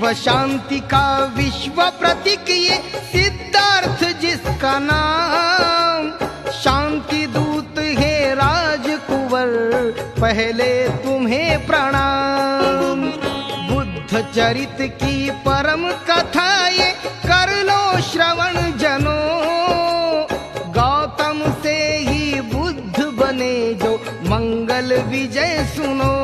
विश्व शांति का विश्व प्रतीक ये सिद्धार्थ जिसका नाम, शांति दूत है राजकुंवर पहले तुम्हें प्रणाम। बुद्ध चरित की परम कथा ये कर लो श्रवण जनों, गौतम से ही बुद्ध बने जो मंगल विजय सुनो।